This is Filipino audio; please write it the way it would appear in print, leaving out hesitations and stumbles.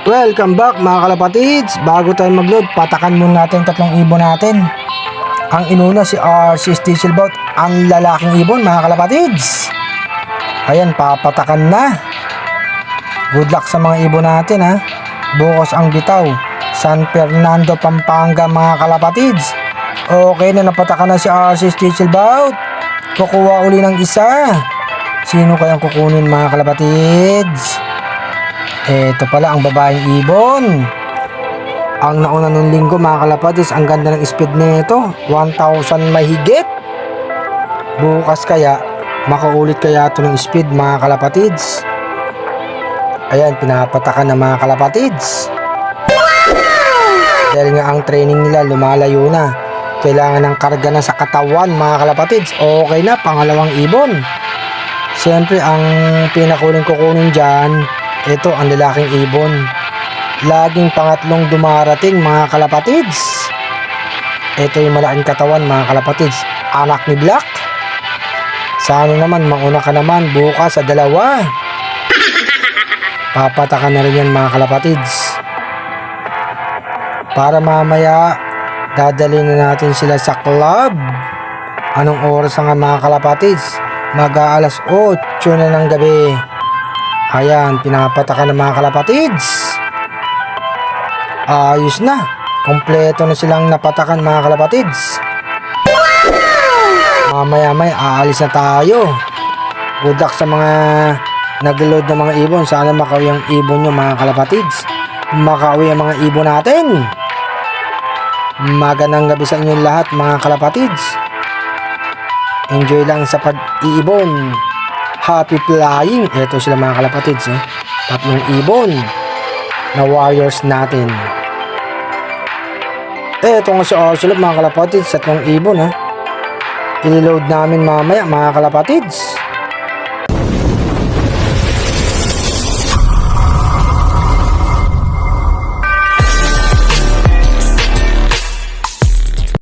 Welcome back mga kalapatids. Bago tayo mag-load, patakan muna natin tatlong ibon natin. Ang inuna si RC Stichelbout, ang lalaking ibon mga kalapatids. Ayan, papatakan na. Good luck sa mga ibon natin ha. Bukas ang bitaw, San Fernando, Pampanga mga kalapatids. Okay na, napatakan na si RC Stichelbout. Kukuha uli ng isa. Sino kayang kukunin mga kalapatids? Ito pala ang babaeng ibon. Ang nauna nung linggo mga kalapatids, ang ganda ng speed nito, 1,000 mahigit. Bukas kaya makaulit kaya ito ng speed mga kalapatids. Ayan, pinapatakan na mga kalapatids. Dahil nga ang training nila lumalayo na, kailangan ng karga na sa katawan mga kalapatids. Okay na, pangalawang ibon. Siyempre ang pinakuling kukunin dyan, ito ang lalaking ibon. Laging pangatlong dumarating mga kalapatids. Ito yung malaking katawan mga kalapatids, anak ni Black. Sana naman mauna ka naman bukas sa dalawa. Papatakan na rin yan mga kalapatids. Para mamaya dadalhin na natin sila sa club. Anong oras nga mga kalapatids? Mag-aalas 8 na ng gabi. Ayan, pinapatakan ng mga kalapatids. Ayos na. Kompleto na silang napatakan mga kalapatids. Mamaya aalis na tayo. Good luck sa mga nag-load ng mga ibon. Sana makauwi ang ibon nyo mga kalapatids. Makauwi ang mga ibon natin. Magandang gabi sa inyong lahat mga kalapatids. Enjoy lang sa pag-iibon. Happy flying. Ito sila mga kalapatids. Tatlong ibon na warriors natin. Ito nga si Arcelot mga kalapatids. Tatlong ibon ha. I-load namin mamaya mga kalapatids.